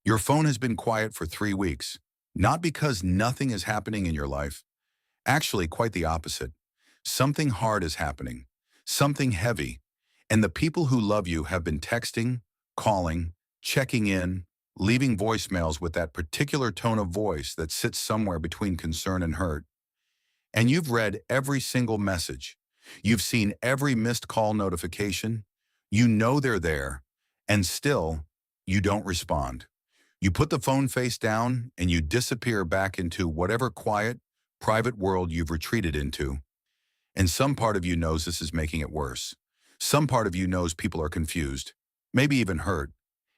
Your phone has been quiet for 3 weeks, not because nothing is happening in your life. Actually, quite the opposite. Something hard is happening, something heavy, and the people who love you have been texting, calling, checking in, leaving voicemails with that particular tone of voice that sits somewhere between concern and hurt. And you've read every single message. You've seen every missed call notification. You know they're there, and still, you don't respond. You put the phone face down and you disappear back into whatever quiet, private world you've retreated into. And some part of you knows this is making it worse. Some part of you knows people are confused, maybe even hurt,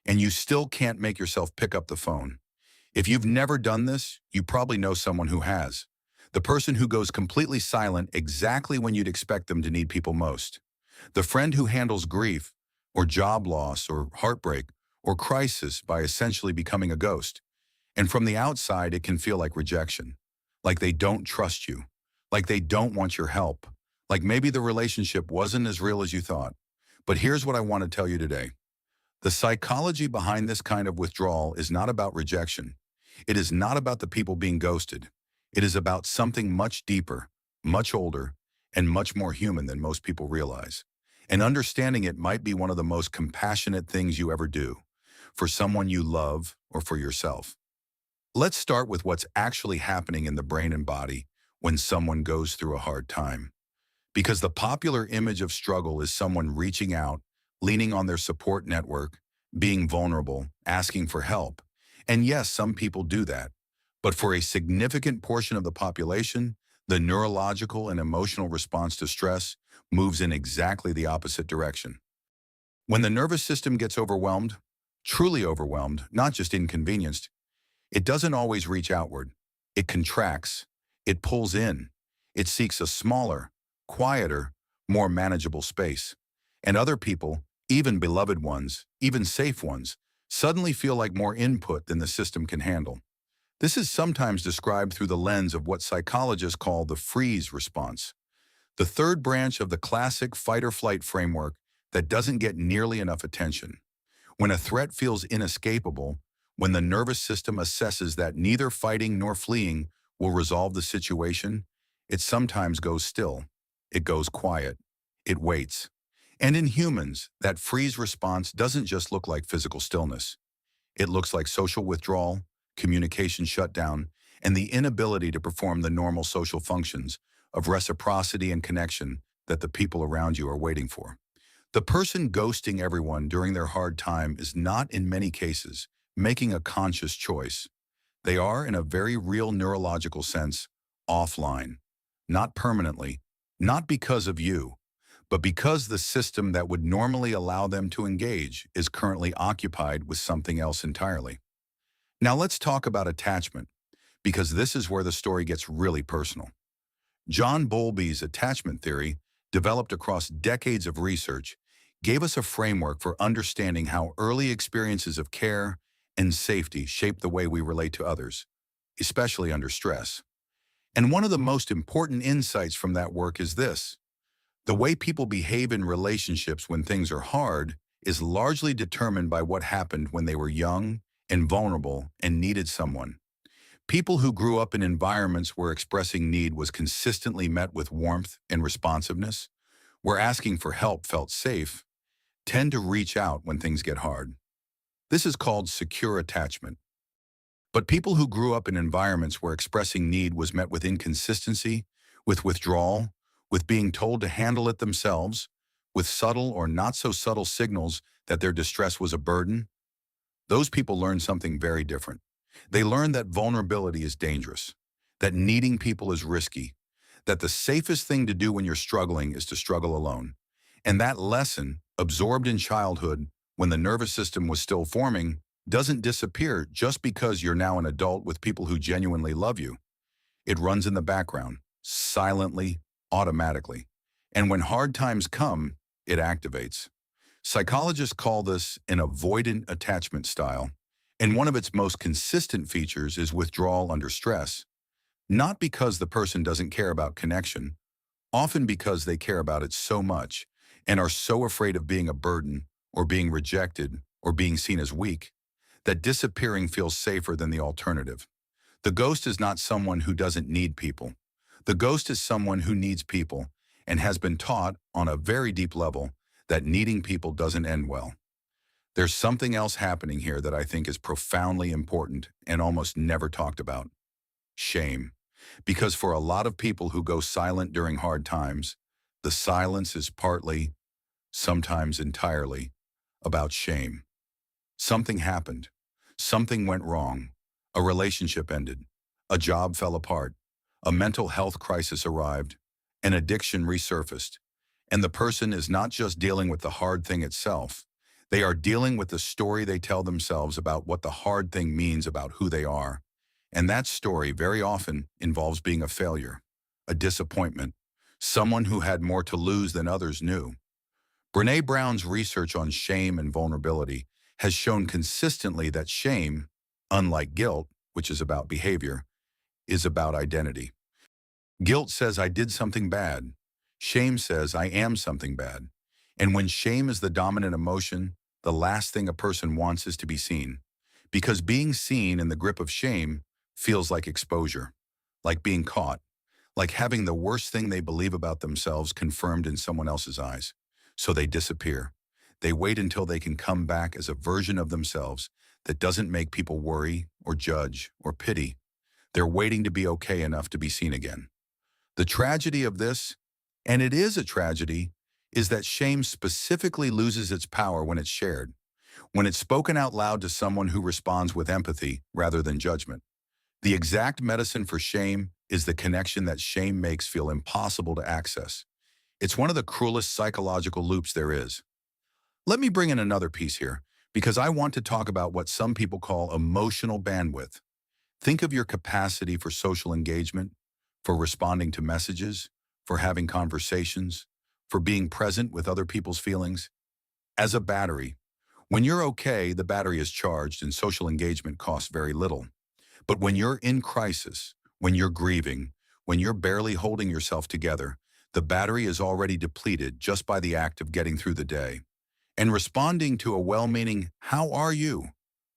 and you still can't make yourself pick up the phone. If you've never done this, you probably know someone who has. The person who goes completely silent exactly when you'd expect them to need people most. The friend who handles grief, or job loss, or heartbreak, or crisis by essentially becoming a ghost. And from the outside, it can feel like rejection. Like they don't trust you. Like they don't want your help. Like maybe the relationship wasn't as real as you thought. But here's what I want to tell you today. The psychology behind this kind of withdrawal is not about rejection. It is not about the people being ghosted. It is about something much deeper, much older, and much more human than most people realize. And understanding it might be one of the most compassionate things you ever do, for someone you love or for yourself. Let's start with what's actually happening in the brain and body when someone goes through a hard time. Because the popular image of struggle is someone reaching out, leaning on their support network, being vulnerable, asking for help. And yes, some people do that. But for a significant portion of the population, the neurological and emotional response to stress moves in exactly the opposite direction. When the nervous system gets overwhelmed, truly overwhelmed, not just inconvenienced, it doesn't always reach outward. It contracts. It pulls in. It seeks a smaller, quieter, more manageable space. And other people, even beloved ones, even safe ones, suddenly feel like more input than the system can handle. This is sometimes described through the lens of what psychologists call the freeze response, the third branch of the classic fight-or-flight framework that doesn't get nearly enough attention. When a threat feels inescapable, when the nervous system assesses that neither fighting nor fleeing will resolve the situation, it sometimes goes still. It goes quiet. It waits. And in humans, that freeze response doesn't just look like physical stillness. It looks like social withdrawal, communication shutdown, and the inability to perform the normal social functions of reciprocity and connection that the people around you are waiting for. The person ghosting everyone during their hard time is not, in many cases, making a conscious choice. They are, in a very real neurological sense, offline. Not permanently, not because of you, but because the system that would normally allow them to engage is currently occupied with something else entirely. Now let's talk about attachment, because this is where the story gets really personal. John Bowlby's attachment theory, developed across decades of research, gave us a framework for understanding how early experiences of care and safety shape the way we relate to others, especially under stress. And one of the most important insights from that work is this: the way people behave in relationships when things are hard is largely determined by what happened when they were young and vulnerable and needed someone. People who grew up in environments where expressing need was consistently met with warmth and responsiveness, where asking for help felt safe, tend to reach out when things get hard. This is called secure attachment. But people who grew up in environments where expressing need was met with inconsistency, with withdrawal, with being told to handle it themselves, with subtle or not so subtle signals that their distress was a burden, those people learn something very different. They learn that vulnerability is dangerous, that needing people is risky, that the safest thing to do when you're struggling is to struggle alone. And that lesson, absorbed in childhood, when the nervous system was still forming, doesn't disappear just because you're now an adult with people who genuinely love you. It runs in the background, silently, automatically. And when hard times come, it activates. Psychologists call this an avoidant attachment style, and one of its most consistent features is withdrawal under stress, not because the person doesn't care about connection, often because they care about it so much and are so afraid of being a burden or being rejected or being seen as weak that disappearing feels safer than the alternative. The ghost is not someone who doesn't need people. The ghost is someone who needs people and has been taught on a very deep level that needing people doesn't end well. There's something else happening here that I think is profoundly important and almost never talked about. Shame. Because for a lot of people who go silent during hard times, the silence is partly, sometimes entirely, about shame. Something happened. Something went wrong. A relationship ended. A job fell apart. A mental health crisis arrived. An addiction resurfaced. And the person is not just dealing with the hard thing itself. They are dealing with the story they tell themselves about what the hard thing means about who they are. And that story very often involves being a failure, a disappointment, someone who had more to lose than others knew. Brené Brown's research on shame and vulnerability has shown consistently that shame, unlike guilt, which is about behavior, is about identity. Guilt says I did something bad. Shame says I am something bad. And when shame is the dominant emotion, the last thing a person wants is to be seen. Because being seen in the grip of shame feels like exposure, like being caught, like having the worst thing they believe about themselves confirmed in someone else's eyes. So they disappear. They wait until they can come back as a version of themselves that doesn't make people worry or judge or pity. They're waiting to be okay enough to be seen again. The tragedy of this, and it is a tragedy, is that shame specifically loses its power when it's shared, when it's spoken out loud to someone who responds with empathy rather than judgment. The exact medicine for shame is the connection that shame makes feel impossible to access. It's one of the cruelest psychological loops there is. Let me bring in another piece here, because I want to talk about what some people call emotional bandwidth. Think of your capacity for social engagement, for responding to messages, for having conversations, for being present with other people's feelings. As a battery, when you're okay, the battery is charged and social engagement costs very little. But when you're in crisis, when you're grieving, when you're barely holding yourself together, the battery is already depleted just by the act of getting through the day. And responding to a well-meaning, "How are you?"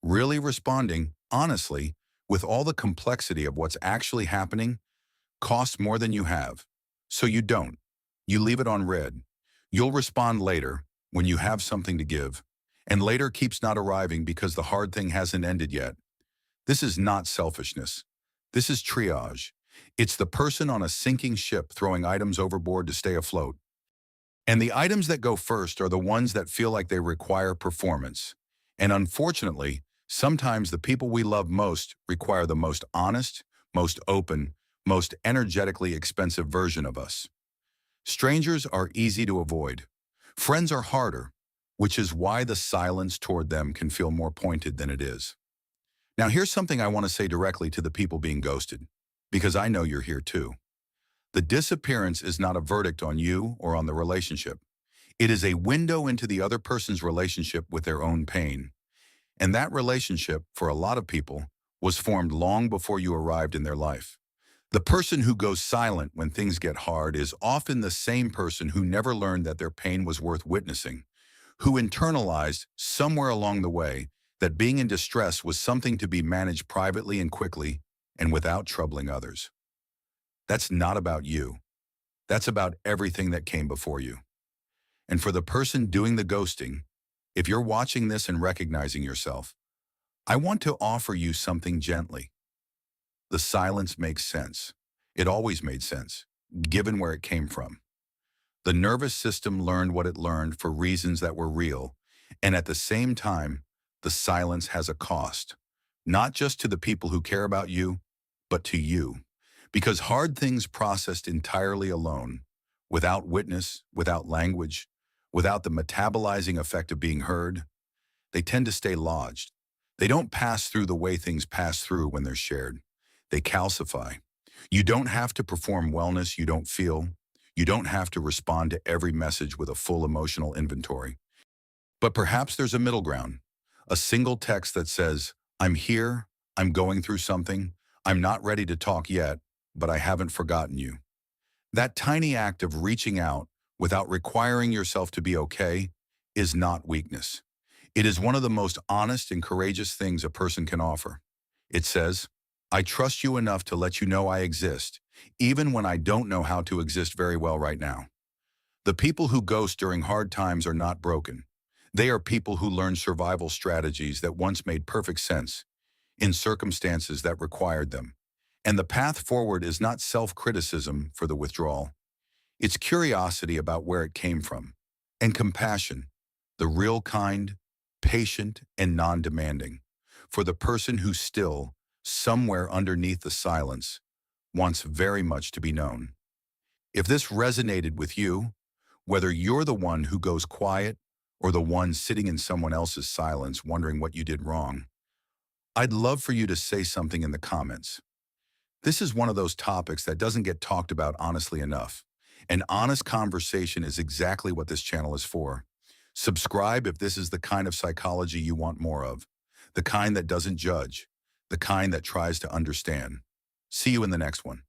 Really responding, honestly, with all the complexity of what's actually happening, costs more than you have. So you don't. You leave it on red. You'll respond later, when you have something to give. And later keeps not arriving because the hard thing hasn't ended yet. This is not selfishness. This is triage. It's the person on a sinking ship throwing items overboard to stay afloat. And the items that go first are the ones that feel like they require performance. And unfortunately, sometimes the people we love most require the most honest, most open, most energetically expensive version of us. Strangers are easy to avoid. Friends are harder, which is why the silence toward them can feel more pointed than it is. Now here's something I want to say directly to the people being ghosted, because I know you're here too. The disappearance is not a verdict on you or on the relationship. It is a window into the other person's relationship with their own pain. And that relationship, for a lot of people, was formed long before you arrived in their life. The person who goes silent when things get hard is often the same person who never learned that their pain was worth witnessing, who internalized somewhere along the way that being in distress was something to be managed privately and quickly and without troubling others. That's not about you. That's about everything that came before you. And for the person doing the ghosting, if you're watching this and recognizing yourself, I want to offer you something gently. The silence makes sense. It always made sense, given where it came from. The nervous system learned what it learned for reasons that were real, and at the same time, the silence has a cost, not just to the people who care about you, but to you. Because hard things processed entirely alone, without witness, without language, without the metabolizing effect of being heard, they tend to stay lodged. They don't pass through the way things pass through when they're shared. They calcify. You don't have to perform wellness you don't feel. You don't have to respond to every message with a full emotional inventory. But perhaps there's a middle ground, a single text that says, "I'm here, I'm going through something, I'm not ready to talk yet, but I haven't forgotten you." That tiny act of reaching out without requiring yourself to be okay is not weakness. It is one of the most honest and courageous things a person can offer. It says, I trust you enough to let you know I exist, even when I don't know how to exist very well right now. The people who ghost during hard times are not broken. They are people who learn survival strategies that once made perfect sense in circumstances that required them. And the path forward is not self-criticism for the withdrawal. It's curiosity about where it came from, and compassion, the real kind, patient, and non-demanding, for the person who still, somewhere underneath the silence, wants very much to be known. If this resonated with you, whether you're the one who goes quiet or the one sitting in someone else's silence wondering what you did wrong, I'd love for you to say something in the comments. This is one of those topics that doesn't get talked about honestly enough. An honest conversation is exactly what this channel is for. Subscribe if this is the kind of psychology you want more of, the kind that doesn't judge, the kind that tries to understand. See you in the next one.